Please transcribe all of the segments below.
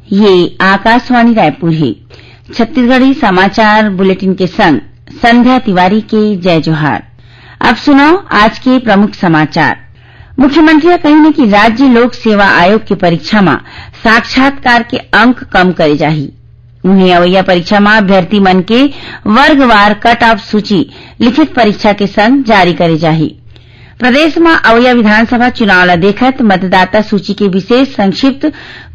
ये आकाशवाणी रायपुर है। छत्तीसगढ़ी समाचार बुलेटिन के संग संध्या तिवारी के जय जोहार। अब सुनाओ आज के प्रमुख समाचार। मुख्यमंत्री कही कि राज्य लोक सेवा आयोग की परीक्षा में साक्षात्कार के अंक कम करे जाही। उन्हें अवैया परीक्षा में अभ्यर्थी मन के वर्गवार कट ऑफ सूची लिखित परीक्षा के संग जारी करे जाही। प्रदेश में अवैया विधानसभा चुनाव ला देखत मतदाता सूची के विशेष संक्षिप्त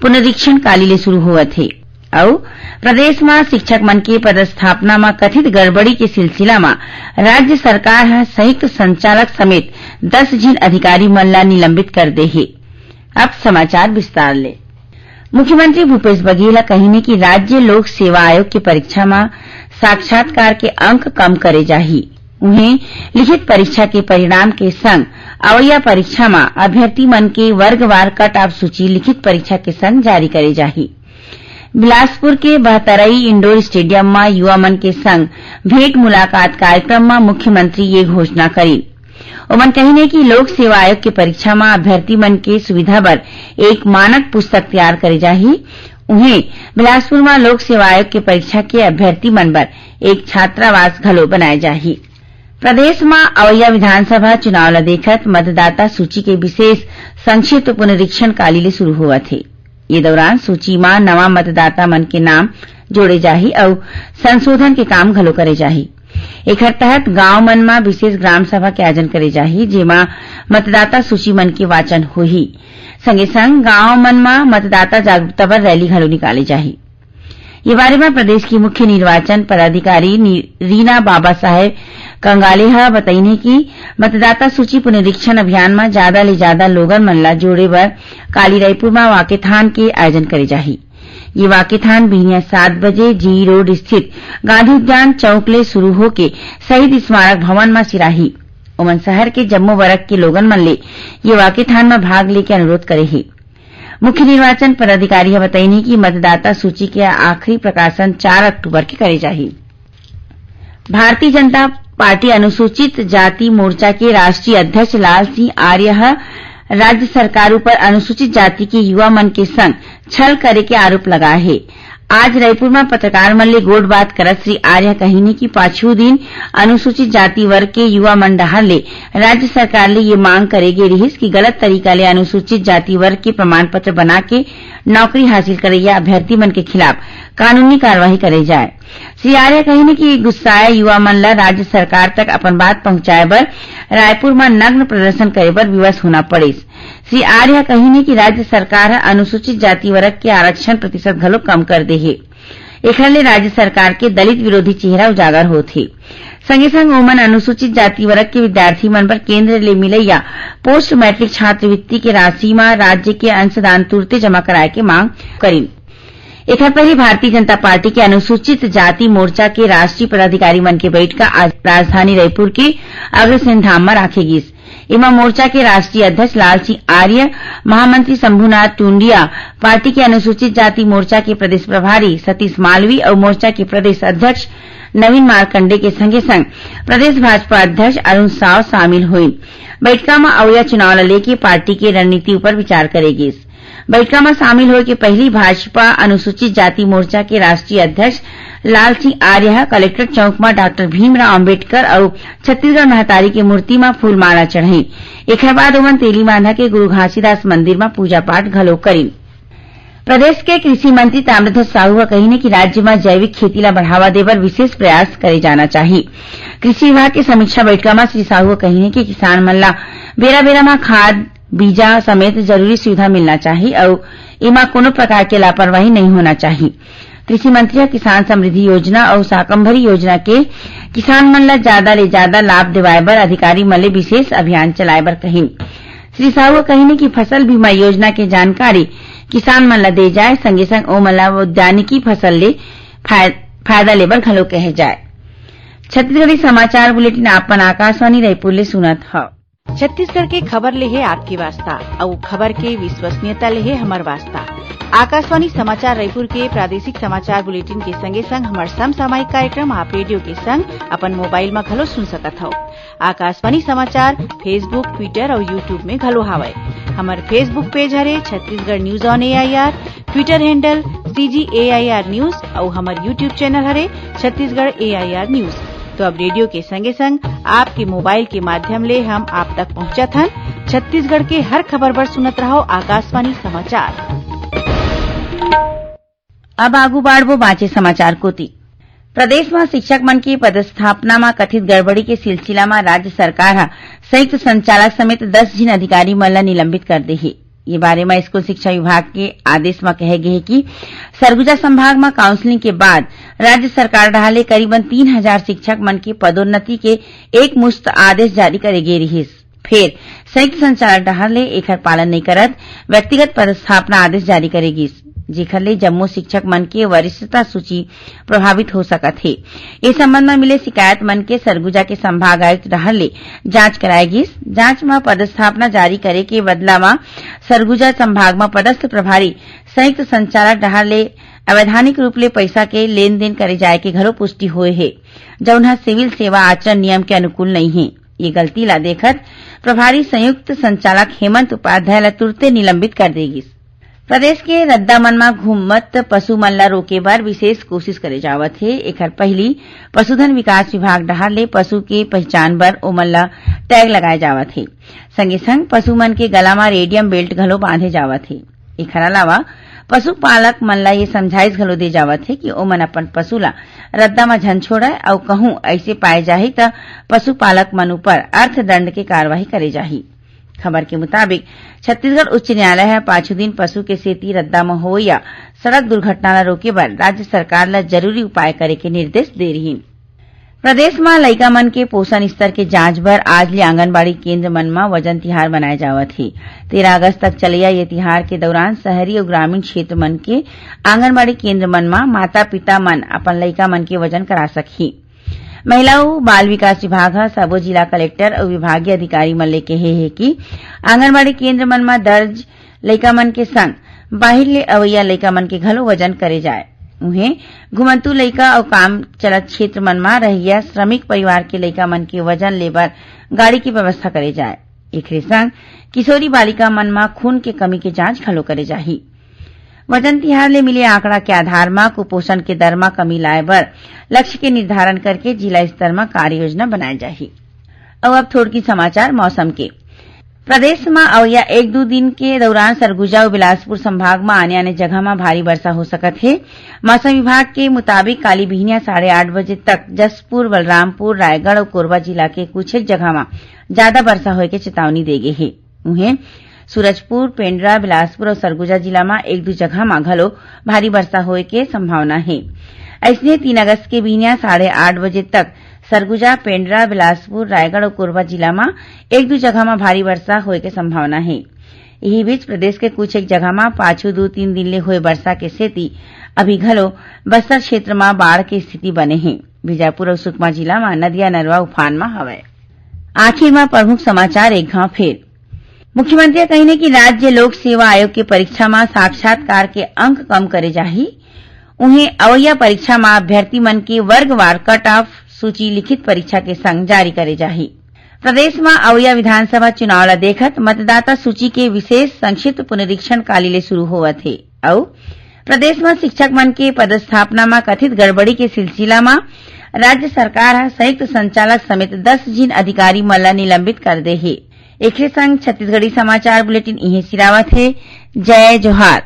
पुनरीक्षण काली ले शुरू होवत है और प्रदेश में शिक्षक मन के पदस्थापना में कथित गड़बड़ी के सिलसिला में राज्य सरकार है संयुक्त संचालक समेत 10 जिन अधिकारी मन ला निलंबित कर दे है। अब समाचार विस्तार ले। मुख्यमंत्री भूपेश बघेल कही कि राज्य लोक सेवा आयोग की परीक्षा में साक्षात्कार के अंक कम करे जाही। उन्हें लिखित परीक्षा के परिणाम के संग अवैया परीक्षा में अभ्यर्थी मन के वर्गवार कट ऑफ सूची लिखित परीक्षा के संग जारी करे जाही। बिलासपुर के बहतरई इंडोर स्टेडियम में युवा मन के संग भेंट मुलाकात कार्यक्रम में मुख्यमंत्री ये घोषणा करी। उमन कही कि लोक सेवा आयोग की परीक्षा में अभ्यर्थी मन के सुविधा बर एक मानक पुस्तक तैयार करे जाही। उन्हें बिलासपुर में लोक सेवा आयोग की परीक्षा के अभ्यर्थी मन बर एक छात्रावास घलो बनाए जाही। प्रदेश में अवैया विधानसभा चुनाव ला देखत मतदाता सूची के विशेष संक्षिप्त पुनरीक्षण काली ले शुरू हुआ थे। ये दौरान सूची में नवा मतदाता मन के नाम जोड़े जाही और संशोधन के काम घलो करे जाही। एकर तहत गांव मन में विशेष ग्राम सभा के आयोजन करे जाही, जेमा मतदाता सूची मन के वाचन होही। संगे संग गांव मन में मतदाता जागरूकता पर रैली घलो निकाले जाही। ये बारे में प्रदेश की मुख्य निर्वाचन पदाधिकारी रीना बाबा साहेब कंगाले बताइने कि मतदाता सूची पुनरीक्षण अभियान में ज्यादा ले ज्यादा लोगन मन ला जोड़े बर काली रायपुर में वाकेथान के आयोजन करे जाही। ये वाकेथान बिहनिया 7 बजे जी रोड स्थित गांधी उद्यान चौक ले शुरू होके शहीद स्मारक भवन में सिराही। ओमन शहर के जम्मो वर्ग के लोगन मन ले ये वाकेथान में भाग लेके अनुरोध करे है। मुख्य निर्वाचन पदाधिकारी बताइने कि मतदाता सूची के आखिरी प्रकाशन 4 अक्टूबर के करे जाही। भारतीय जनता पार्टी अनुसूचित जाति मोर्चा के राष्ट्रीय अध्यक्ष लाल सिंह आर्य राज्य सरकार पर अनुसूचित जाति के युवा मन के संग छल करे के आरोप लगाए है। आज रायपुर में पत्रकार मन ले गोड़ बात करत श्री आर्य कहीने कि पाछू दिन अनुसूचित जाति वर्ग के युवा मन डहार ले राज्य सरकार ले ये मांग करेगे रहिस कि गलत तरीका ले अनुसूचित जाति वर्ग के प्रमाण पत्र बना के नौकरी हासिल करैया अभ्यर्थी मन के खिलाफ कानूनी कार्यवाही करे जाए। श्री आर्य कहीने कि गुस्साए युवा मन ला राज्य सरकार तक अपन बात पहुंचाए बर रायपुर में नग्न प्रदर्शन करे बर विवश होना पड़े। श्री आर्य कहीने कि राज्य सरकार अनुसूचित जाति वर्ग के आरक्षण प्रतिशत घलो कम कर दे है। एखर ले राज्य सरकार के दलित विरोधी चेहरा उजागर होत है। संगे संग ओमन अनुसूचित जाति वर्ग के विद्यार्थी मन पर केंद्र ले मिलैया पोस्ट मैट्रिक छात्रवृत्ति के राशि में राज्य के अंशदान तुरते जमा कराए के मांग करी। एकर पहले भारतीय जनता पार्टी के अनुसूचित जाति मोर्चा के राष्ट्रीय पदाधिकारी मन के बैठक आज राजधानी रायपुर के अग्रसेन धाम में राखेगिस। इमा मोर्चा के राष्ट्रीय अध्यक्ष लाल सिंह आर्य, महामंत्री शंभुनाथ टूंडिया, पार्टी के अनुसूचित जाति मोर्चा के प्रदेश प्रभारी सतीश मालवी और मोर्चा के प्रदेश अध्यक्ष नवीन मार्कंडे के संगे संग प्रदेश भाजपा अध्यक्ष अरुण साव शामिल हुए। बैठक में अवैया चुनाव ला लेके पार्टी के रणनीति पर विचार करेगी। बैठक में शामिल होए के पहली भाजपा अनुसूचित जाति मोर्चा के राष्ट्रीय अध्यक्ष लाल सिंह आर्य कलेक्ट्रेट चौक में डॉक्टर भीमराव अम्बेडकर और छत्तीसगढ़ महतारी की मूर्ति में फूलमाला चढ़ाई। एक बाद ओमन तेली बांधा के गुरु घासीदास मंदिर में पूजा पाठ घलो करी। प्रदेश के कृषि मंत्री ताम्रध्वज साहू कही कि राज्य में जैविक खेती ला बढ़ावा देबर विशेष प्रयास करे जाना चाहिए। कृषि विभाग की समीक्षा बैठक में श्री साहू कही कि किसान मन ला बेरा बेरा में खाद बीजा समेत जरूरी सुविधा मिलना चाहिए और इमा कोनो प्रकार के लापरवाही नहीं होना चाहिए। कृषि मंत्री किसान समृद्धि योजना और शाकंभरी योजना के किसान मन ला ज्यादा ले ज्यादा लाभ दिवाए बर अधिकारी मन ले विशेष अभियान चलाए बर कही। श्री साहू कही कि फसल बीमा योजना के जानकारी किसान मन ला दे जाए, संगे संग ओ मन ला उद्यानिकी फसल ले फायदा लेबर घलो कहे जाए। छत्तीसगढ़ी समाचार बुलेटिन आपन आकाशवाणी रायपुर ले सुनत ह। छत्तीसगढ़ के खबर ले है आपकी वास्ता और खबर के विश्वसनीयता ले है हमर वास्ता। आकाशवाणी समाचार रायपुर के प्रादेशिक समाचार बुलेटिन के संगे संग हमार समसामयिक कार्यक्रम आप रेडियो के संग अपन मोबाइल में घलो सुन सकत हो। आकाशवाणी समाचार फेसबुक, ट्विटर और यूट्यूब में घलो हावय। हमार फेसबुक पेज हरे Chhattisgarh news on AIR, Twitter handle लीजिए AIR न्यूज और हमारे YouTube चैनल हरे छत्तीसगढ़ AIR न्यूज। तो अब रेडियो के संगे संग आपके मोबाइल के माध्यम ले हम आप तक पहुंचत हन। छत्तीसगढ़ के हर खबर पर सुनत रहो आकाशवाणी समाचार। अब आगू बाढ़बो बाँचे समाचार कोती। प्रदेश में शिक्षक मन की पदस्थापना में कथित गड़बड़ी के सिलसिला में राज्य सरकार हा संयुक्त संचालक समेत 10 जिन अधिकारी मन ला निलंबित कर दे हे। ये बारे में स्कूल शिक्षा विभाग के आदेश में कहे गए कि सरगुजा संभाग में काउंसलिंग के बाद राज्य सरकार डाले करीबन 3000 शिक्षक मन की पदोन्नति के एक मुश्त आदेश जारी करे गे रहिस। फिर संयुक्त संचालक डाले एकर पालन नहीं करत व्यक्तिगत पदस्थापना आदेश जारी करेगिस, जेखर ले जम्मो शिक्षक मन के वरिष्ठता सूची प्रभावित हो सकत है। इस संबंध में मिले शिकायत मन के सरगुजा के संभाग आयुक्त डाहर ले जांच कराएगिस। जांच में पदस्थापना जारी करे के बदला में सरगुजा संभाग में पदस्थ प्रभारी संयुक्त संचालक डाहर ले अवैधानिक रूप ले पैसा के लेन देन करे जाए के घलो पुष्टि हुए है, जौन सिविल सेवा आचरण नियम के अनुकूल नहीं है। ये गलती ला देखत प्रभारी संयुक्त संचालक हेमंत उपाध्याय ला तुरते निलंबित कर देगी। प्रदेश के रद्दा मन में घूमत पशु मन ला रोके बर विशेष कोशिश करे जावत है। एकर पहली पशुधन विकास विभाग डाहर ले पशु के पहचान बर ओमन ला टैग लगाए जावत है। संगे संग पशु मन के गला में रेडियम बेल्ट घलो बांधे जावत है। एकर अलावा पशुपालक मन ला ये समझाइश घलो दे जावत है कि ओमन अपन पशु ला रद्दा में झन छोड़े और कहूं ऐसे पाए जाही त पशुपालक मन ऊपर अर्थदंड के कार्यवाही करे जाही। खबर के मुताबिक छत्तीसगढ़ उच्च न्यायालय है पांचों दिन पशु के सेती रद्दा में हो या सड़क दुर्घटना ला रोके बर राज्य सरकार ला जरूरी उपाय करे के निर्देश दे रही। प्रदेश में लइका मन के पोषण स्तर के जांच बर आज ले आंगनबाड़ी केंद्र मन में वजन तिहार मनाए जावत है। 13 अगस्त तक चलिया ये तिहार के दौरान शहरी और ग्रामीण क्षेत्र मन के आंगनबाड़ी केंद्र मन में माता पिता मन अपन लइका मन के वजन करा सकही। महिला और बाल विकास विभाग हा सबो जिला कलेक्टर और विभागीय अधिकारी मन ले कहे है कि आंगनबाड़ी केंद्र मन में दर्ज लइका मन के संग बाहिर ले अवैया लइका मन के घलो वजन करे जाए। उन्हें घुमंतु लइका और काम चलत क्षेत्र मन में रहिया श्रमिक परिवार के लइका मन के वजन लेबर गाड़ी की व्यवस्था करे जाए। एकरे संग किशोरी बालिका मन में खून के कमी के जांच घलो करे जाही। वजन तिहार ले मिले आंकड़ा के आधार में कुपोषण के दर में कमी लाए बर लक्ष्य के निर्धारण करके जिला स्तर में कार्य योजना बनाई जाही। और अब थोड़की समाचार मौसम के। प्रदेश में अवैया 1-2 दिन के दौरान सरगुजा और बिलासपुर संभाग में आने जगह में भारी वर्षा हो सकत है। मौसम विभाग के मुताबिक काली बिहनिया 8:30 बजे तक जसपुर, बलरामपुर, रायगढ़ और कोरबा जिला के कुछ एक जगह में ज्यादा वर्षा होए के चेतावनी दे गई है। उन्हें सूरजपुर, पेंड्रा, बिलासपुर और सरगुजा जिला में 1-2 जगह में घलो भारी वर्षा होए के संभावना है। ऐसे 3 अगस्त के बिहनिया 8:30 बजे तक सरगुजा, पेंड्रा, बिलासपुर, रायगढ़ और कोरबा जिला में 1-2 जगह में भारी वर्षा होए के संभावना है। यही बीच प्रदेश के कुछ एक जगह में पाछू 2-3 दिन ले हुए वर्षा के सेती अभी घलो बस्तर क्षेत्र में बाढ़ की स्थिति बने हैं। बीजापुर और सुकमा जिला में नदिया नरवा उफान में हवे। आखिर में प्रमुख समाचार एक घाव फिर। मुख्यमंत्री कही कि राज्य लोक सेवा आयोग की परीक्षा में साक्षात्कार के अंक कम करे जाही। उन्हें अवैया परीक्षा में अभ्यर्थी मन के वर्गवार कट ऑफ सूची लिखित परीक्षा के संग जारी करे जाही। प्रदेश में अवैया विधानसभा चुनाव ला देखत मतदाता सूची के विशेष संक्षिप्त पुनरीक्षण काली ले शुरू होवत है। और प्रदेश में शिक्षक मन के पदस्थापना में कथित गड़बड़ी के सिलसिला में राज्य सरकार संयुक्त संचालक समेत 10 जिन अधिकारी मन ला निलंबित कर दे है। एक संग छत्तीसगढ़ी समाचार बुलेटिन इहे सिरावत है। जय जोहार।